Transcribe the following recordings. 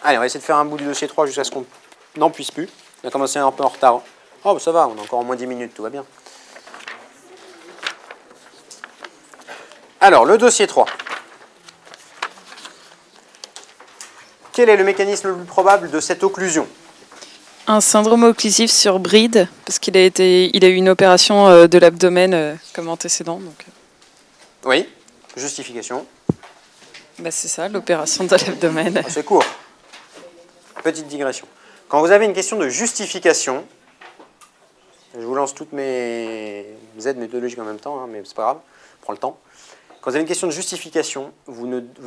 Allez, on va essayer de faire un bout du dossier 3 jusqu'à ce qu'on n'en puisse plus. On a commencé un peu en retard. Oh, bah ça va, on a encore au moins 10 minutes, tout va bien. Alors, le dossier 3. Quel est le mécanisme le plus probable de cette occlusion? Un syndrome occlusif sur bride, parce qu'il a eu une opération de l'abdomen comme antécédent. Donc. Oui, justification. Bah c'est ça, l'opération de l'abdomen. C'est court. Petite digression. Quand vous avez une question de justification, je vous lance toutes mes aides méthodologiques en même temps, hein, mais c'est pas grave, on prend le temps. Quand vous avez une question de justification,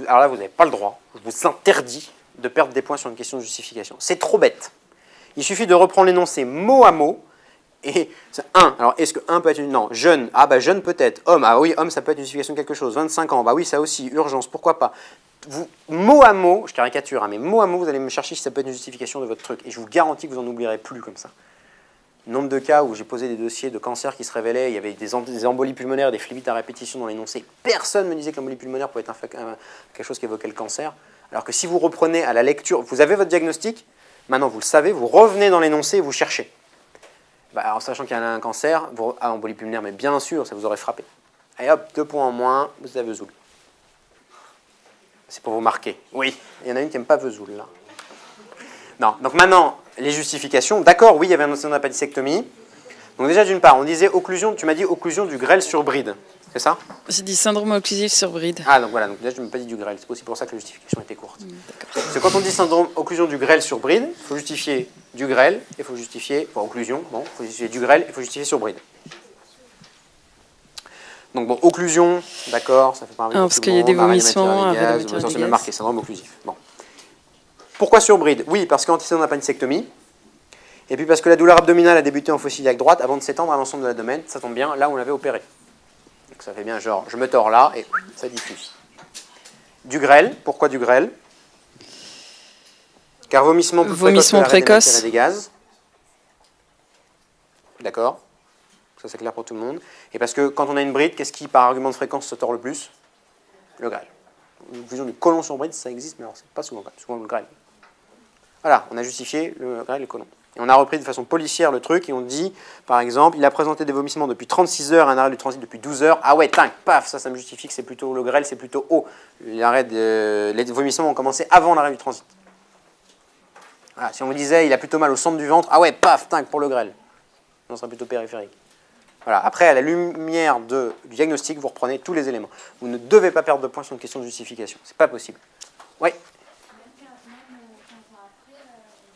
alors là, vous n'avez pas le droit, je vous interdis de perdre des points sur une question de justification. C'est trop bête. Il suffit de reprendre l'énoncé mot à mot. Et 1, alors est-ce que 1 peut être une... Non, jeune, ah bah jeune peut-être. Homme, ah oui, homme ça peut être une justification de quelque chose. 25 ans, bah oui, ça aussi. Urgence, pourquoi pas. Vous, mot à mot, je caricature, hein, mais mot à mot, vous allez me chercher si ça peut être une justification de votre truc. Et je vous garantis que vous n'en oublierez plus comme ça. Nombre de cas où j'ai posé des dossiers de cancer qui se révélaient, il y avait des embolies pulmonaires, des phlébites à répétition dans l'énoncé. Personne ne me disait que l'embolie pulmonaire pouvait être quelque chose qui évoquait le cancer. Alors que si vous reprenez à la lecture, vous avez votre diagnostic, maintenant vous le savez, vous revenez dans l'énoncé et vous cherchez. Bah, en sachant qu'il y a un cancer, embolie pulmonaire, mais bien sûr, ça vous aurait frappé. Et hop, 2 points en moins, vous avez Vesoul. C'est pour vous marquer. Oui, il y en a une qui n'aime pas Vesoul, là. Non, donc maintenant, les justifications. D'accord, oui, il y avait un antécédent d'appendicectomie. Donc déjà, d'une part, on disait occlusion, tu m'as dit occlusion du grêle sur bride. C'est ça? J'ai dit syndrome occlusif sur bride. Ah, donc voilà, donc là, je ne m'ai pas dit du grêle. C'est aussi pour ça que la justification était courte. Parce que quand on dit syndrome occlusion du grêle sur bride, il faut justifier du grêle, il faut justifier, enfin, occlusion, bon, il faut justifier du grêle, il faut justifier sur bride. Donc bon, occlusion, d'accord, ça fait pas parce qu'il y a des vomissements, c'est même marqué, syndrome occlusif. Bon. Pourquoi sur bride? Oui, parce qu'antécédent d'appendicectomie, et puis parce que la douleur abdominale a débuté en fosse iliaque droite avant de s'étendre à l'ensemble de l'abdomen, ça tombe bien, là où on l'avait opéré. Donc ça fait bien genre, je me tords là, et ça diffuse. Du grêle, pourquoi du grêle? Car vomissement précoce et des gaz. D'accord, ça c'est clair pour tout le monde. Et parce que quand on a une bride, qu'est-ce qui par argument de fréquence se tord le plus? Le grêle. Une fusion du côlon sur bride, ça existe, mais alors c'est pas souvent le grêle. Voilà, on a justifié le grêle et le côlon. Et on a repris de façon policière le truc et on dit, par exemple, il a présenté des vomissements depuis 36 heures, un arrêt du transit depuis 12 heures. Ah ouais, tac, paf, ça me justifie que c'est plutôt le grêle, c'est plutôt haut. Les vomissements ont commencé avant l'arrêt du transit. Voilà, si on me disait, il a plutôt mal au centre du ventre, ah ouais, paf, tac, pour le grêle. On serait plutôt périphérique. Voilà, après, à la lumière du diagnostic, vous reprenez tous les éléments. Vous ne devez pas perdre de points sur une question de justification. C'est pas possible. Oui.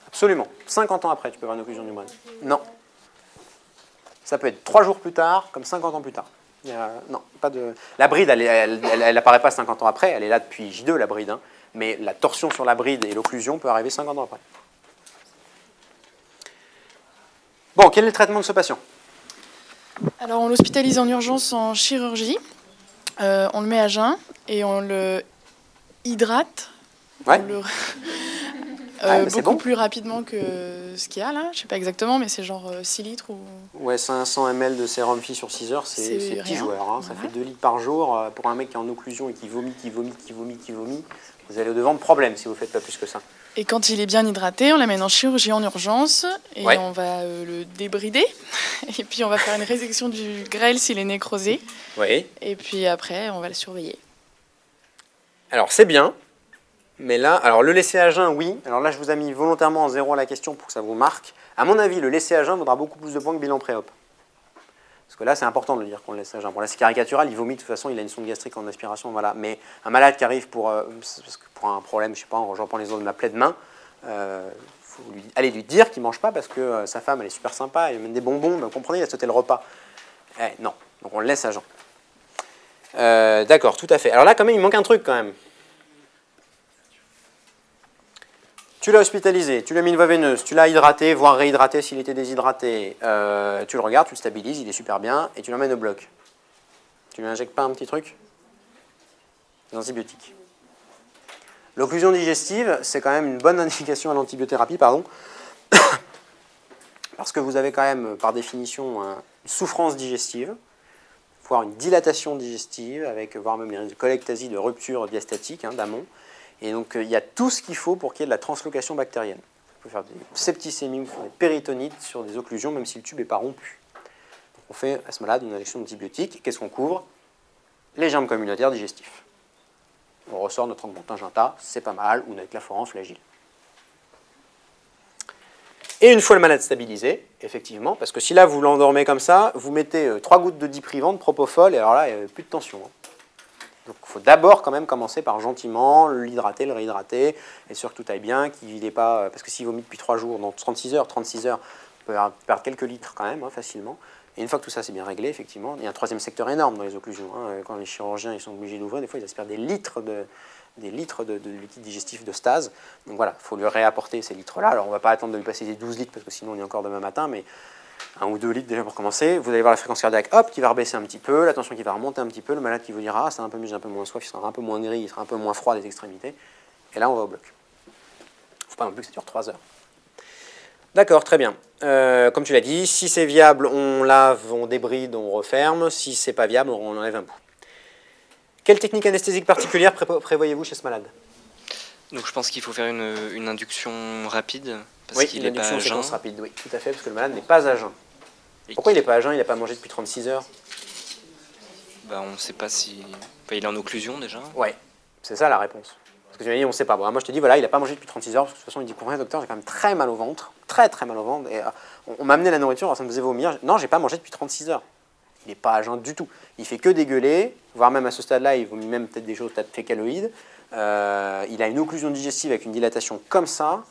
Absolument. 50 ans après, tu peux avoir une occlusion du bride. Non. Ça peut être 3 jours plus tard, comme 50 ans plus tard. Non, pas de... La bride, elle n'apparaît pas 50 ans après, elle est là depuis J2, la bride. Hein. Mais la torsion sur la bride et l'occlusion peut arriver 50 ans après. Bon, quel est le traitement de ce patient? Alors, on l'hospitalise en urgence en chirurgie. On le met à jeun et on le hydrate. Ouais. Beaucoup plus rapidement que ce qu'il y a là. Je ne sais pas exactement, mais c'est genre 6 litres ou... Ouais, 500 ml de sérum phi sur 6 heures, c'est petit joueur. Hein. Voilà. Ça fait 2 litres par jour. Pour un mec qui est en occlusion et qui vomit, vous allez au-devant de problèmes si vous ne faites pas plus que ça. Et quand il est bien hydraté, on l'amène en chirurgie en urgence et on va le débrider. Et puis on va faire une résection du grêle s'il est nécrosé. Oui. Et puis après, on va le surveiller. Alors c'est bien. Mais là, alors le laisser à jeun, oui. Alors là, je vous ai mis volontairement en 0 à la question pour que ça vous marque. À mon avis, le laisser à jeun vaudra beaucoup plus de points que bilan pré-op. Parce que là, c'est important de le dire qu'on le laisse à jeun. Bon, là, c'est caricatural, il vomit, de toute façon, il a une sonde gastrique en aspiration, voilà. Mais un malade qui arrive pour un problème, je sais pas, j'en prends les os de ma plaie de main, faut aller lui dire qu'il ne mange pas parce que sa femme, elle est super sympa, elle amène des bonbons, vous comprenez, il a sauté le repas. Non, donc on le laisse à jeun. D'accord, tout à fait. Alors là, quand même, il manque un truc, quand même. Tu l'as hospitalisé, tu lui as mis une voie veineuse, tu l'as hydraté, voire réhydraté s'il était déshydraté. Tu le regardes, tu le stabilises, il est super bien, et tu l'emmènes au bloc. Tu lui injectes pas un petit truc? Des antibiotiques. L'occlusion digestive, c'est quand même une bonne indication à l'antibiothérapie, pardon. Parce que vous avez quand même, par définition, une souffrance digestive, voire une dilatation digestive, avec voire même une cholectasie de rupture diastatique, d'amont. Et donc, il y a tout ce qu'il faut pour qu'il y ait de la translocation bactérienne. On peut faire des septicémies, des péritonites sur des occlusions, même si le tube n'est pas rompu. Donc, on fait à ce malade une injection d'antibiotiques. Qu'est-ce qu'on couvre? Les germes communautaires digestifs. On ressort notre Augmentin-Ginta, c'est pas mal, ou notre Claforan flagile. Et une fois le malade stabilisé, effectivement, parce que si là vous l'endormez comme ça, vous mettez 3 gouttes de diprivant, de propofol, et alors là, il n'y a plus de tension. Donc il faut d'abord quand même commencer par gentiment l'hydrater, le réhydrater, et sûr que tout aille bien, qu'il n'ait pas. Parce que s'il vomit depuis 3 jours, dans 36 heures, on peut perdre quelques litres quand même, facilement. Et une fois que tout ça c'est bien réglé, effectivement, il y a un troisième secteur énorme dans les occlusions. Quand les chirurgiens ils sont obligés d'ouvrir, des fois ils aspirent des litres de liquide digestif de stase. Donc voilà, il faut lui réapporter ces litres-là. Alors on ne va pas attendre de lui passer des 12 litres, parce que sinon on est encore demain matin, mais 1 ou 2 litres déjà pour commencer. Vous allez voir la fréquence cardiaque, hop, qui va rebaisser un petit peu, la tension qui va remonter un petit peu, le malade qui vous dira, ah, c'est un peu mieux, j'ai un peu moins soif, il sera un peu moins gris, il sera un peu moins froid des extrémités. Et là on va au bloc. Il ne faut pas non plus que ça dure 3 heures. D'accord, très bien. Comme tu l'as dit, si c'est viable, on lave, on débride, on referme. Si c'est pas viable, on enlève un bout. Quelle technique anesthésique particulière prévoyez-vous chez ce malade? Donc je pense qu'il faut faire une induction rapide. Parce Oui, qu'il une n'est pas induction à jeun. séquence rapide, oui, tout à fait, parce que le malade n'est pas à jeun. Pourquoi il n'est pas à jeun? Il n'a pas mangé depuis 36 heures. On ne sait pas si... il est en occlusion déjà. Oui, c'est ça la réponse. Parce que tu m'as dit, on ne sait pas. Bon, moi, je te dis, voilà, il n'a pas mangé depuis 36 heures, parce que de toute façon, il dit, pour rien, docteur, j'ai quand même très mal au ventre, très mal au ventre, et on m'a amené la nourriture, alors ça me faisait vomir. Non, j'ai pas mangé depuis 36 heures. Il n'est pas à jeun du tout. Il fait que dégueuler, voire même à ce stade-là, il vomit même peut-être des choses peut-être fécaloïdes. Il a une occlusion digestive avec une dilatation comme ça.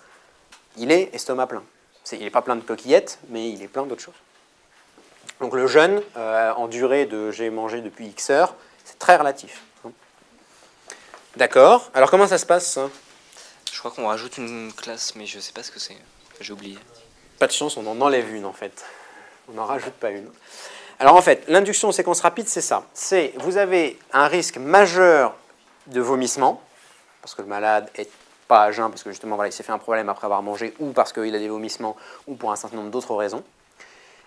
Il est estomac plein. Il n'est pas plein de coquillettes, mais il est plein d'autres choses. Donc le jeûne, en durée de j'ai mangé depuis X heures, c'est très relatif. D'accord. Alors comment ça se passe ça? Je crois qu'on rajoute une classe, mais je ne sais pas ce que c'est. J'ai oublié. Pas de chance, on en enlève une en fait. On n'en rajoute pas une. Alors en fait, l'induction en séquence rapide, c'est ça. C'est vous avez un risque majeur de vomissement, parce que le malade est pas à jeun, parce que justement voilà, il s'est fait un problème après avoir mangé, ou parce qu'il a des vomissements, ou pour un certain nombre d'autres raisons.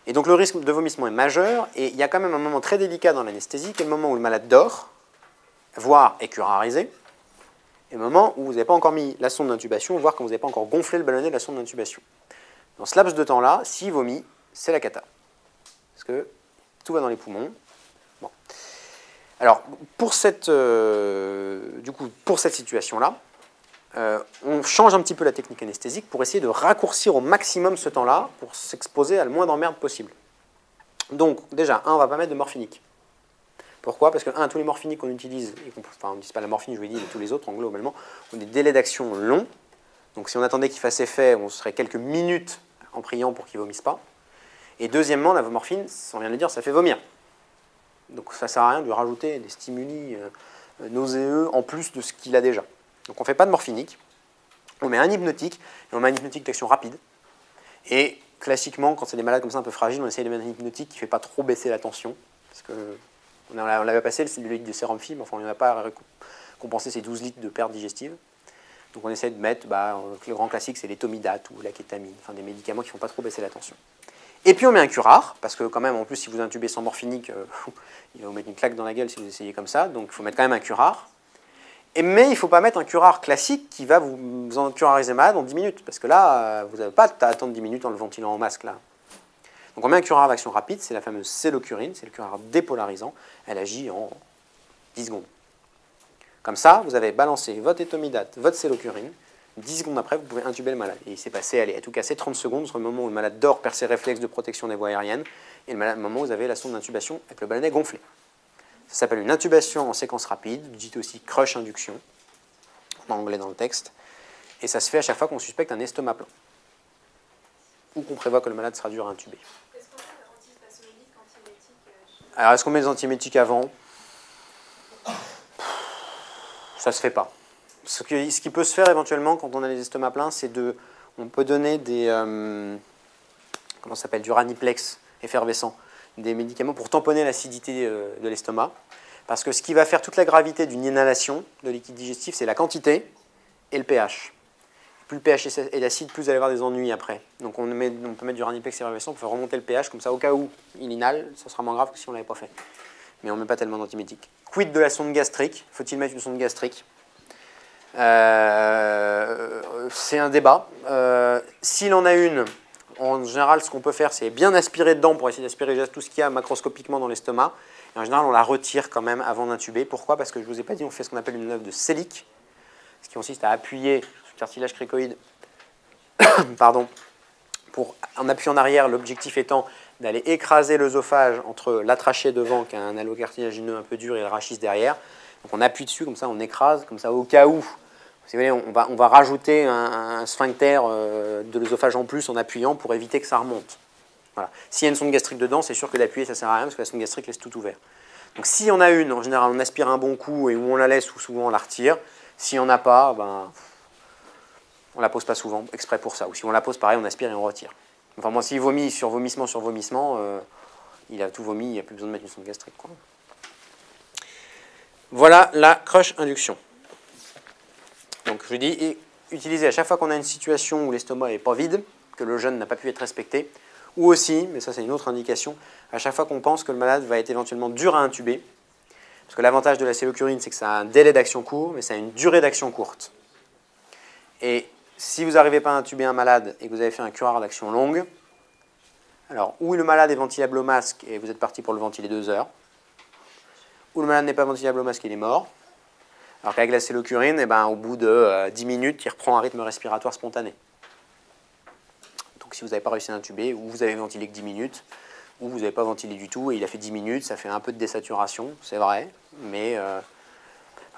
Et donc le risque de vomissement est majeur, et il y a quand même un moment très délicat dans l'anesthésie, qui est le moment où le malade dort, voire est curarisé, et le moment où vous n'avez pas encore mis la sonde d'intubation, voire quand vous n'avez pas encore gonflé le ballonnet de la sonde d'intubation. Dans ce laps de temps-là, s'il vomit, c'est la cata. Parce que tout va dans les poumons. Bon. Alors, pour cette situation-là, on change un petit peu la technique anesthésique pour essayer de raccourcir au maximum ce temps-là pour s'exposer à le moins d'emmerde possible. Donc, déjà, on ne va pas mettre de morphinique. Pourquoi? Parce que, tous les morphiniques qu'on utilise, on ne dit pas la morphine, je vous l'ai dit, mais tous les autres, globalement, ont des délais d'action longs. Donc, si on attendait qu'il fasse effet, on serait quelques minutes en priant pour qu'il ne vomisse pas. Et deuxièmement, la morphine, sans rien le dire, ça fait vomir. Donc, ça ne sert à rien de lui rajouter des stimuli nauséeux en plus de ce qu'il a déjà. Donc, on ne fait pas de morphinique. On met un hypnotique, et on met un hypnotique d'action rapide. Et classiquement, quand c'est des malades comme ça un peu fragiles, on essaye de mettre un hypnotique qui ne fait pas trop baisser la tension. Parce que on l'avait passé, le litre de sérum film, enfin on n'a pas compensé ces 12 litres de perte digestive. Donc on essaie de mettre, le grand classique c'est les tomidates ou la kétamine, enfin des médicaments qui ne font pas trop baisser la tension. Et puis on met un curare, parce que quand même en plus si vous intubez sans morphinique, il va vous mettre une claque dans la gueule si vous essayez comme ça, donc il faut mettre quand même un curare. Mais il ne faut pas mettre un curare classique qui va vous en curariser malade en 10 minutes, parce que là, vous n'avez pas à attendre 10 minutes en le ventilant en masque là. Donc on met un curare d'action rapide, c'est la fameuse célocurine, c'est le curare dépolarisant, elle agit en 10 secondes. Comme ça, vous avez balancé votre étomidate, votre célocurine, 10 secondes après, vous pouvez intuber le malade. Et il s'est passé, à tout casser 30 secondes entre le moment où le malade dort, perd ses réflexes de protection des voies aériennes, et le moment où vous avez la sonde d'intubation avec le ballonnet gonflé. Ça s'appelle une intubation en séquence rapide, vous dites aussi crush induction, en anglais dans le texte, et ça se fait à chaque fois qu'on suspecte un estomac plein, ou qu'on prévoit que le malade sera dur à intuber. Alors, est-ce qu'on met des antiemétiques avant? Ça se fait pas. Ce qui peut se faire éventuellement quand on a les estomacs pleins, c'est on peut donner des comment ça s'appelle, du raniplex effervescent, des médicaments pour tamponner l'acidité de l'estomac, parce que ce qui va faire toute la gravité d'une inhalation de liquide digestif, c'est la quantité et le pH. Plus le pH est acide, plus vous allez avoir des ennuis après. Donc on peut mettre du raniplex effervescent pour faire remonter le pH, comme ça au cas où il inhale, ça sera moins grave que si on ne l'avait pas fait. Mais on ne met pas tellement d'antimétiques. Quid de la sonde gastrique? Faut-il mettre une sonde gastrique? C'est un débat. S'il en a une, en général, ce qu'on peut faire, c'est bien aspirer dedans pour essayer d'aspirer déjà tout ce qu'il y a macroscopiquement dans l'estomac. Et en général, on la retire quand même avant d'intuber. Pourquoi? Parce que je ne vous ai pas dit, on fait ce qu'on appelle une manœuvre de Selig, ce qui consiste à appuyer sur le cartilage cricoïde, pardon, en appuyant en arrière, l'objectif étant d'aller écraser l'œsophage entre la trachée devant, qui a un halo cartilagineux un peu dur, et le rachis derrière. Donc on appuie dessus, comme ça on écrase, comme ça au cas où, si vous voulez, on va rajouter un sphincter de l'œsophage en plus en appuyant pour éviter que ça remonte. Voilà. S'il y a une sonde gastrique dedans, c'est sûr que d'appuyer ça ne sert à rien parce que la sonde gastrique laisse tout ouvert. Donc s'il y en a une, en général on aspire un bon coup et où on la laisse ou souvent on la retire. S'il n'y en a pas, ben, on ne la pose pas souvent exprès pour ça. Ou si on la pose pareil, on aspire et on retire. Enfin moi s'il vomit sur vomissement, il a tout vomi, il n'y a plus besoin de mettre une sonde gastrique, quoi. Voilà la crush induction. Donc je dis, utilisez à chaque fois qu'on a une situation où l'estomac n'est pas vide, que le jeûne n'a pas pu être respecté, ou aussi, mais ça c'est une autre indication, à chaque fois qu'on pense que le malade va être éventuellement dur à intuber, parce que l'avantage de la cellocurine, c'est que ça a un délai d'action court, mais ça a une durée d'action courte. Et si vous n'arrivez pas à intuber un malade et que vous avez fait un curare d'action longue, alors ou le malade est ventilable au masque et vous êtes parti pour le ventiler 2 heures, ou le malade n'est pas ventilable au masque et il est mort, alors qu'avec la cellocurine, au bout de 10 minutes, il reprend un rythme respiratoire spontané. Donc si vous n'avez pas réussi à intuber, ou vous avez ventilé que 10 minutes, ou vous n'avez pas ventilé du tout, et il a fait 10 minutes, ça fait un peu de désaturation, c'est vrai, mais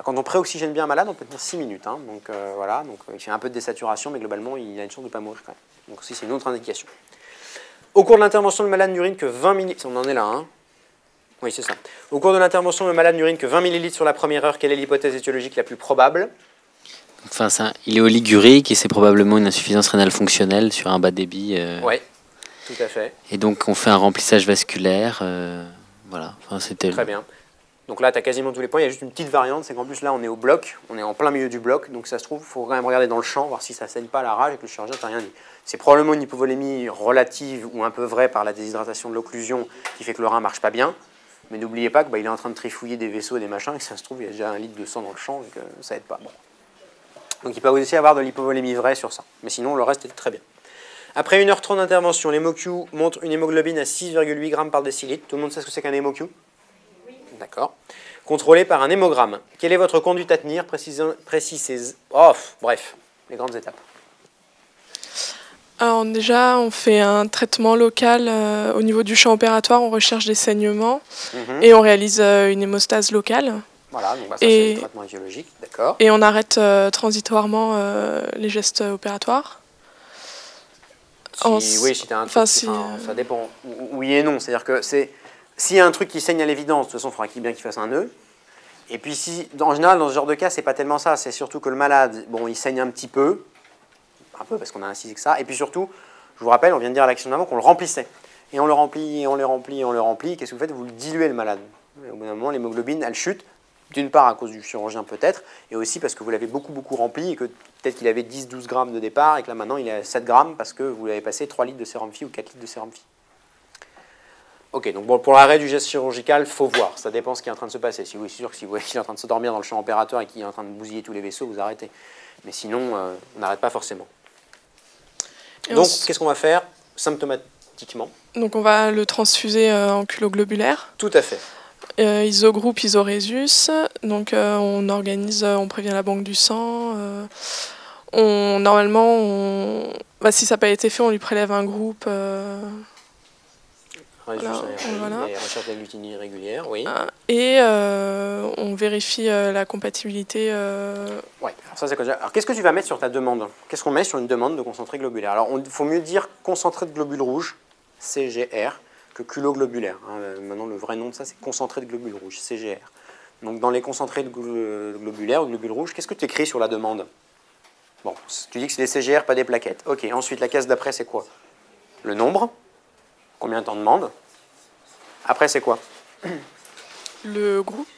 quand on préoxygène bien un malade, on peut tenir 6 minutes. Hein, donc voilà, donc, il fait un peu de désaturation, mais globalement, il a une chance de ne pas mourir quand même. Donc aussi, c'est une autre indication. Au cours de l'intervention, le malade n'urine que 20 millilitres, on en est là, hein. Oui, c'est ça. Au cours de l'intervention, le malade n'urine que 20 ml sur la première heure. Quelle est l'hypothèse étiologique la plus probable? Enfin, il est oligurique et c'est probablement une insuffisance rénale fonctionnelle sur un bas débit. Oui, tout à fait. Et donc, on fait un remplissage vasculaire. Voilà. Enfin, c'était très bien. Donc là, tu as quasiment tous les points. Il y a juste une petite variante, c'est qu'en plus, là, on est au bloc. On est en plein milieu du bloc. Donc ça se trouve, il faut quand même regarder dans le champ, voir si ça ne saigne pas à la rage et que le chirurgien t'a rien dit. C'est probablement une hypovolémie relative ou un peu vraie par la déshydratation de l'occlusion qui fait que le rein ne marche pas bien. Mais n'oubliez pas qu'il est en train de trifouiller des vaisseaux et des machins, et que ça se trouve, il y a déjà 1 litre de sang dans le champ, et que ça aide pas. Bon. Donc il peut aussi avoir de l'hypovolémie vraie sur ça. Mais sinon, le reste est très bien. Après 1h30 d'intervention, l'hémoQ montre une hémoglobine à 6,8 grammes par décilitre. Tout le monde sait ce que c'est qu'un hémoQ? Oui. D'accord. Contrôlé par un hémogramme. Quelle est votre conduite à tenir? Précisez. Oh, bref, les grandes étapes. Alors déjà, on fait un traitement local au niveau du champ opératoire, on recherche des saignements et on réalise une hémostase locale. Voilà, donc ça c'est le traitement étiologique, d'accord. Et on arrête transitoirement les gestes opératoires. Oui, si tu as un truc, ça dépend. Oui et non, c'est-à-dire que s'il y a un truc qui saigne à l'évidence, de toute façon, il faudra bien qu'il fasse un nœud. Et puis si, en général, dans ce genre de cas, c'est pas tellement ça, c'est surtout que le malade, bon, il saigne un petit peu parce qu'on a incisé que ça, et puis surtout, je vous rappelle, on vient de dire à l'action d'avant qu'on le remplissait. Et on le remplit, et on le remplit, et on le remplit, qu'est-ce que vous faites? Vous le diluez le malade. Et au bout d'un moment, l'hémoglobine, elle chute, d'une part à cause du chirurgien peut-être, et aussi parce que vous l'avez beaucoup rempli, et que peut-être qu'il avait 10-12 grammes de départ, et que là maintenant il est à 7 grammes parce que vous l'avez passé 3 litres de sérum phi ou 4 litres de sérum phi. Ok, donc bon, pour l'arrêt du geste chirurgical, il faut voir, ça dépend de ce qui est en train de se passer. Si vous êtes sûr que si vous voyez qu'il est en train de se dormir dans le champ opératoire et qu'il est en train de bousiller tous les vaisseaux, vous arrêtez. Mais sinon, on n'arrête pas forcément. Donc, qu'est-ce qu'on va faire symptomatiquement? Donc, on va le transfuser en culoglobulaire. Tout à fait. Isogroupe, isorésus. Donc, on organise, on prévient la banque du sang. Normalement, si ça n'a pas été fait, on lui prélève un groupe. Voilà. Et recherche d'agglutinine régulière, oui. Et on vérifie la compatibilité. Ouais, alors ça c'est quoi? Alors qu'est-ce que tu vas mettre sur ta demande? Qu'est-ce qu'on met sur une demande de concentré globulaire? Alors il faut mieux dire concentré de globules rouges, CGR, que culoglobulaire. Maintenant le vrai nom de ça c'est concentré de globules rouges, CGR. Donc dans les concentrés de globulaires ou globules rouges, qu'est-ce que tu écris sur la demande? Bon, tu dis que c'est des CGR, pas des plaquettes. Ok, ensuite la case d'après c'est quoi? Le nombre. Combien t'en demandes? Après, c'est quoi? Le groupe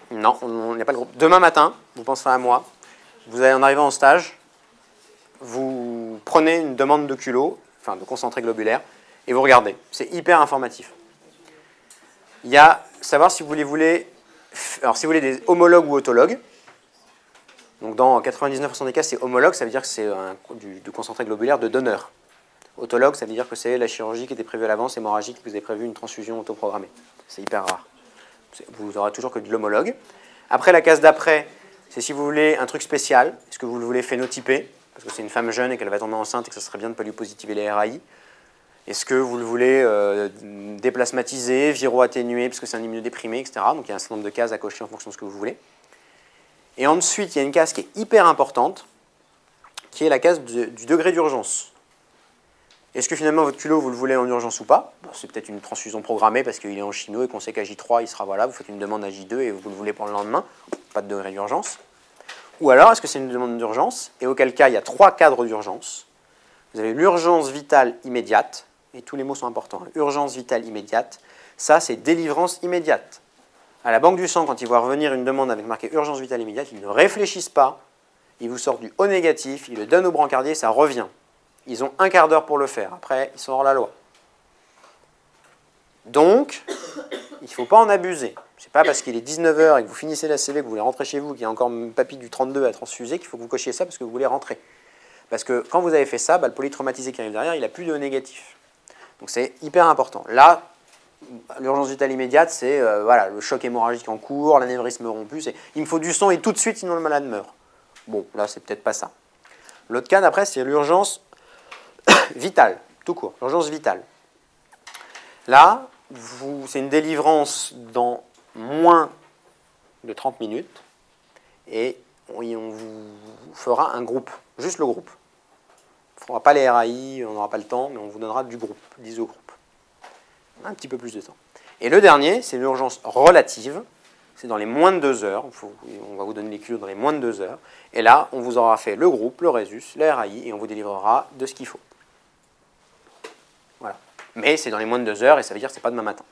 Non, il n'y a pas le groupe. Demain matin, vous penserez à moi, vous allez en arriver en stage, vous prenez une demande de culot, enfin de concentré globulaire, et vous regardez. C'est hyper informatif. Il y a savoir si vous voulez, alors si vous voulez des homologues ou autologues. Donc dans 99% des cas, c'est homologue, ça veut dire que c'est du concentré globulaire de donneur. Autologue, ça veut dire que c'est la chirurgie qui était prévue à l'avance, hémorragique, que vous avez prévu une transfusion autoprogrammée. C'est hyper rare. Vous aurez toujours que de l'homologue. Après, la case d'après, c'est si vous voulez un truc spécial. Est-ce que vous le voulez phénotyper, parce que c'est une femme jeune et qu'elle va tomber enceinte et que ce serait bien de ne pas lui positiver les RAI. Est-ce que vous le voulez déplasmatiser, viro-atténuer, parce que c'est un immunodéprimé, etc. Donc il y a un certain nombre de cases à cocher en fonction de ce que vous voulez. Et ensuite, il y a une case qui est hyper importante, qui est la case du degré d'urgence. Est-ce que finalement votre culot, vous le voulez en urgence ou pas? Bon, c'est peut-être une transfusion programmée parce qu'il est en chino et qu'on sait qu'à J3, il sera voilà, vous faites une demande à J2 et vous le voulez pour le lendemain, pas de degré d'urgence. Ou alors, est-ce que c'est une demande d'urgence? Et auquel cas, il y a 3 cadres d'urgence. Vous avez l'urgence vitale immédiate, et tous les mots sont importants. Urgence vitale immédiate, ça c'est délivrance immédiate. À la banque du sang, quand ils voient revenir une demande avec marqué urgence vitale immédiate, ils ne réfléchissent pas, ils vous sortent du O négatif, ils le donnent au brancardier, ça revient. Ils ont 1 quart d'heure pour le faire. Après, ils sont hors la loi. Donc, il ne faut pas en abuser. Ce n'est pas parce qu'il est 19h et que vous finissez la CV, que vous voulez rentrer chez vous, qu'il y a encore un papy du 32 à transfuser, qu'il faut que vous cochiez ça parce que vous voulez rentrer. Parce que quand vous avez fait ça, le polytraumatisé qui arrive derrière, il n'a plus de O négatif. Donc c'est hyper important. Là, l'urgence vitale immédiate, c'est voilà, le choc hémorragique en cours, l'anévrisme rompu. Il me faut du sang et tout de suite, sinon le malade meurt. Bon, là, c'est peut-être pas ça. L'autre cas d'après, c'est l'urgence vitale, tout court, l'urgence vitale. Là, c'est une délivrance dans moins de 30 minutes et on vous fera un groupe, juste le groupe. On ne fera pas les RAI, on n'aura pas le temps, mais on vous donnera du groupe, d'isogroupe. Un petit peu plus de temps. Et le dernier, c'est l'urgence relative. C'est dans les moins de 2 heures. On va vous donner les culots dans les moins de 2 heures. Et là, on vous aura fait le groupe, le résus, les RAI, et on vous délivrera de ce qu'il faut. Voilà. Mais c'est dans les moins de 2 heures, et ça veut dire que ce n'est pas demain matin.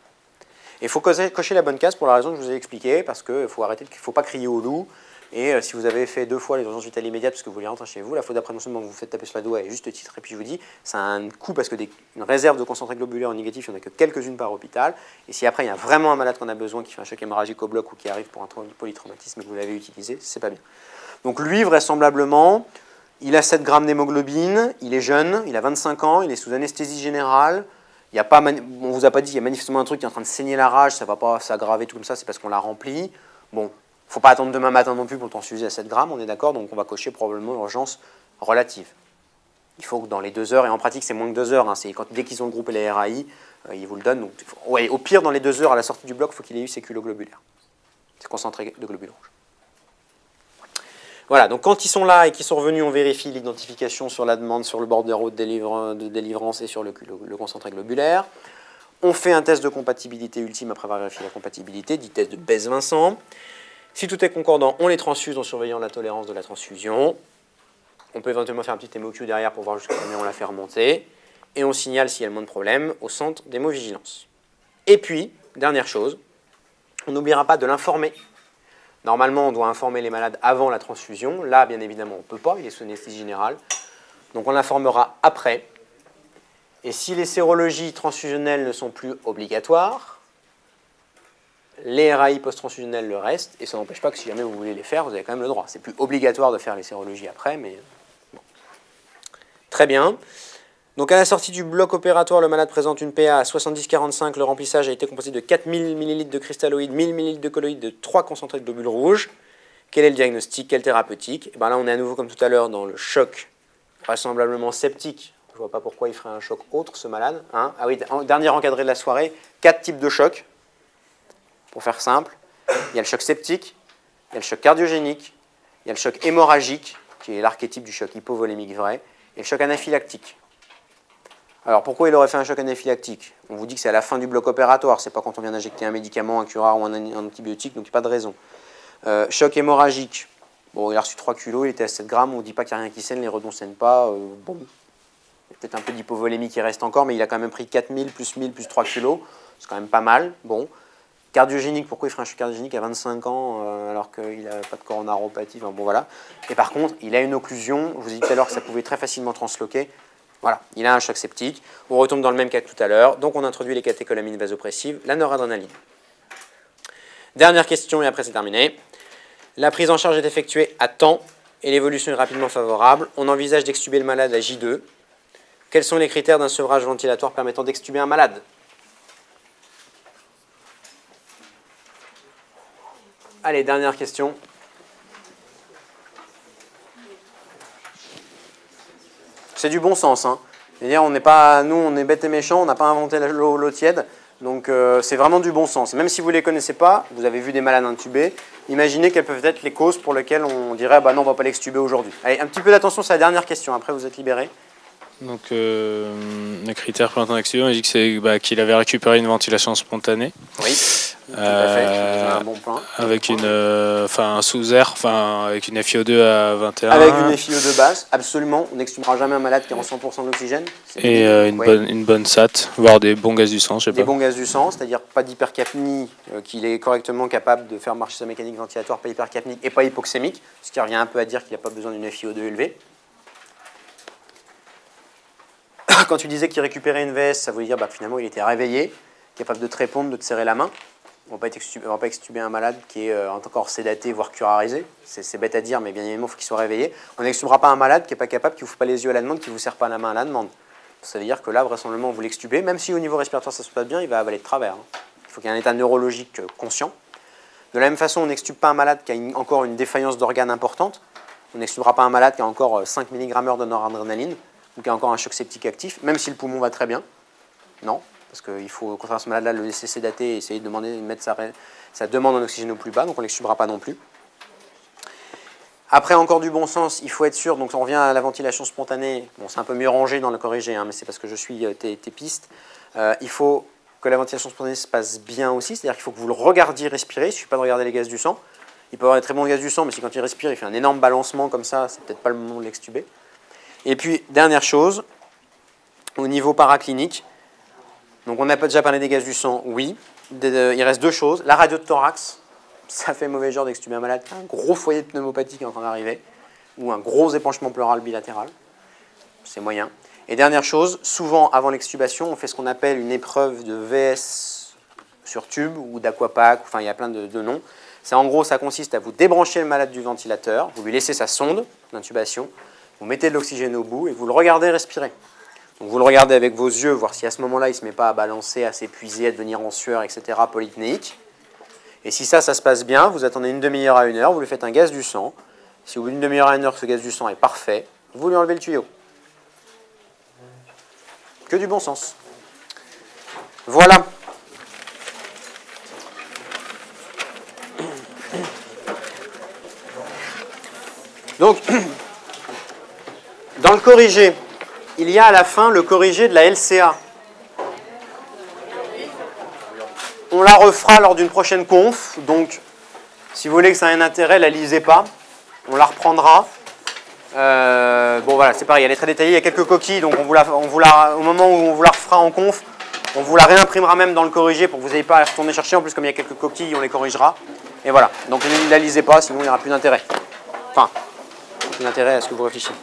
Et il faut cocher la bonne case pour la raison que je vous ai expliquée, parce qu'il faut arrêter, qu'il ne faut pas crier au loup. Et si vous avez fait 2 fois les urgences vitales immédiates parce que vous voulez rentrer chez vous, la faute d'après non seulement vous vous faites taper sur la doigt et juste titre. Et puis je vous dis, ça a un coût parce que une réserve de concentré globulaire en négatif, il n'y en a que quelques-unes par hôpital. Et si après il y a vraiment un malade qu'on a besoin qui fait un choc hémorragique au bloc ou qui arrive pour un polytraumatisme et que vous l'avez utilisé, c'est pas bien. Donc lui, vraisemblablement, il a 7 grammes d'hémoglobine, il est jeune, il a 25 ans, il est sous anesthésie générale. Il y a pas, on vous a pas dit, il y a manifestement un truc qui est en train de saigner la rage, ça ne va pas s'aggraver tout comme ça, c'est parce qu'on l'a rempli. Bon, il ne faut pas attendre demain matin non plus pour le transfuser à 7 grammes, on est d'accord, donc on va cocher probablement urgence relative. Il faut que dans les 2 heures, et en pratique c'est moins que 2 heures, hein, dès qu'ils ont le groupe et les RAI, ils vous le donnent. Donc, ouais, au pire, dans les 2 heures à la sortie du bloc, il faut qu'il ait eu ses culots globulaires. C'est concentré de globules rouges. Voilà, donc quand ils sont là et qu'ils sont revenus, on vérifie l'identification sur la demande, sur le bordereau de délivrance et sur le concentré globulaire. On fait un test de compatibilité ultime après avoir vérifié la compatibilité, dit test de Besse-Vincent. Si tout est concordant, on les transfuse en surveillant la tolérance de la transfusion. On peut éventuellement faire un petit hémoQ derrière pour voir jusqu'à combien on la fait remonter. Et on signale s'il y a le moins de problèmes au centre d'hémovigilance. Et puis, dernière chose, on n'oubliera pas de l'informer. Normalement, on doit informer les malades avant la transfusion. Là, bien évidemment, on ne peut pas, il est sous anesthésie générale. Donc on l'informera après. Et si les sérologies transfusionnelles ne sont plus obligatoires, les RAI post-transfusionnels le restent, et ça n'empêche pas que si jamais vous voulez les faire, vous avez quand même le droit. C'est plus obligatoire de faire les sérologies après, mais bon. Très bien. Donc à la sortie du bloc opératoire, le malade présente une PA à 70-45. Le remplissage a été composé de 4000 ml de cristalloïdes, 1000 ml de colloïdes, de 3 concentrés de globules rouges. Quel est le diagnostic? Quel thérapeutique? Et bien là, on est à nouveau, comme tout à l'heure, dans le choc vraisemblablement septique. Je ne vois pas pourquoi il ferait un choc autre, ce malade. Hein, ah oui, dernier encadré de la soirée, 4 types de chocs. Pour faire simple, il y a le choc septique, il y a le choc cardiogénique, il y a le choc hémorragique, qui est l'archétype du choc hypovolémique vrai, et le choc anaphylactique. Alors pourquoi il aurait fait un choc anaphylactique? On vous dit que c'est à la fin du bloc opératoire, c'est pas quand on vient d'injecter un médicament, un curare ou un antibiotique, donc il n'y a pas de raison. Choc hémorragique, bon, il a reçu 3 kilos, il était à 7 grammes, on ne dit pas qu'il n'y a rien qui saigne, les redons ne saignent pas, bon, il y a peut-être un peu d'hypovolémie qui reste encore, mais il a quand même pris 4000 plus 1000 plus 3 kilos, c'est quand même pas mal, bon. Cardiogénique, pourquoi il ferait un choc cardiogénique à 25 ans alors qu'il n'a pas de coronaropathie, enfin, bon voilà. Et par contre, il a une occlusion, je vous ai dit tout à l'heure que ça pouvait très facilement transloquer. Voilà, il a un choc septique. On retombe dans le même cas que tout à l'heure. Donc on introduit les catécholamines vasopressives, la noradrénaline. Dernière question et après c'est terminé. La prise en charge est effectuée à temps et l'évolution est rapidement favorable. On envisage d'extuber le malade à J2. Quels sont les critères d'un sevrage ventilatoire permettant d'extuber un malade? Allez, dernière question. C'est du bon sens, hein. C'est-à-dire, nous, on est bêtes et méchants, on n'a pas inventé l'eau tiède. Donc, c'est vraiment du bon sens. Même si vous ne les connaissez pas, vous avez vu des malades intubés, imaginez quelles peuvent être les causes pour lesquelles on dirait bah non, on ne va pas l'extuber aujourd'hui. Allez, un petit peu d'attention, c'est la dernière question. Après, vous êtes libérés. Donc, les critères permettant d'extuber, on dit que c'est qu'il avait récupéré une ventilation spontanée. Oui, tout à fait. C'est un bon point. Avec un sous-air, avec une FiO2 à 21. Avec une FiO2 basse, absolument. On n'extubera jamais un malade qui est en 100% d'oxygène. Et une bonne SAT, voire des bons gaz du sang, je sais pas. Des bons gaz du sang, c'est-à-dire pas d'hypercapnie, qu'il est correctement capable de faire marcher sa mécanique ventilatoire, pas hypercapnique et pas hypoxémique, ce qui revient un peu à dire qu'il n'a pas besoin d'une FiO2 élevée. Quand tu disais qu'il récupérait une VS, ça voulait dire bah, finalement il était réveillé, capable de te répondre, de te serrer la main. On ne va pas extuber un malade qui est encore sédaté, voire curarisé. C'est bête à dire, mais bien évidemment, il faut qu'il soit réveillé. On n'extubera pas un malade qui n'est pas capable, qui ne ouvre pas les yeux à la demande, qui ne vous serre pas la main à la demande. Ça veut dire que là, vraisemblablement, vous l'extubez, même si au niveau respiratoire ça se passe bien, il va avaler de travers. Il faut qu'il y ait un état neurologique conscient. De la même façon, on n'extube pas un malade qui a encore une défaillance d'organes importante. On n'extubera pas un malade qui a encore 5 mg/h de noradrénaline ou qui a encore un choc septique actif, même si le poumon va très bien. Non, parce qu'il faut, au contraire, à ce malade-là, le laisser sédater et essayer de mettre sa demande en oxygène au plus bas, donc on ne l'extubera pas non plus. Après, encore du bon sens, il faut être sûr, donc on revient à la ventilation spontanée, bon, c'est un peu mieux rangé dans le corrigé, hein, mais c'est parce que je suis tes pistes. Il faut que la ventilation spontanée se passe bien aussi, c'est-à-dire qu'il faut que vous le regardiez respirer, il ne suffit pas de regarder les gaz du sang. Il peut avoir des très bons gaz du sang, mais si quand il respire, il fait un énorme balancement comme ça, c'est peut-être pas le moment de l'extuber. Et puis, dernière chose, au niveau paraclinique, donc on a déjà parlé des gaz du sang, oui. Il reste deux choses. La radio de thorax, ça fait mauvais genre d'extuber un malade qui a un gros foyer de pneumopathie qui est en train d'arriver, ou un gros épanchement pleural bilatéral. C'est moyen. Et dernière chose, souvent avant l'extubation, on fait ce qu'on appelle une épreuve de VS sur tube ou d'aquapac, enfin il y a plein de noms. En gros, ça consiste à vous débrancher le malade du ventilateur, vous lui laissez sa sonde d'intubation, vous mettez de l'oxygène au bout et vous le regardez respirer. Donc vous le regardez avec vos yeux, voir si à ce moment-là, il ne se met pas à balancer, à s'épuiser, à devenir en sueur, etc., polypnéique. Et si ça se passe bien, vous attendez une demi-heure à une heure, vous lui faites un gaz du sang. Si au bout d'une demi-heure à une heure, ce gaz du sang est parfait, vous lui enlevez le tuyau. Que du bon sens. Voilà. Donc, dans le corrigé, il y a à la fin le corrigé de la LCA. On la refera lors d'une prochaine conf, donc si vous voulez que ça ait un intérêt, la lisez pas. On la reprendra. Bon voilà, c'est pareil, elle est très détaillée, il y a quelques coquilles, donc au moment où on vous la refera en conf, on vous la réimprimera même dans le corrigé pour que vous n'ayez pas à retourner chercher. En plus, comme il y a quelques coquilles, on les corrigera. Et voilà, donc ne la lisez pas, sinon il n'y aura plus d'intérêt. Enfin, plus d'intérêt à ce que vous réfléchissez.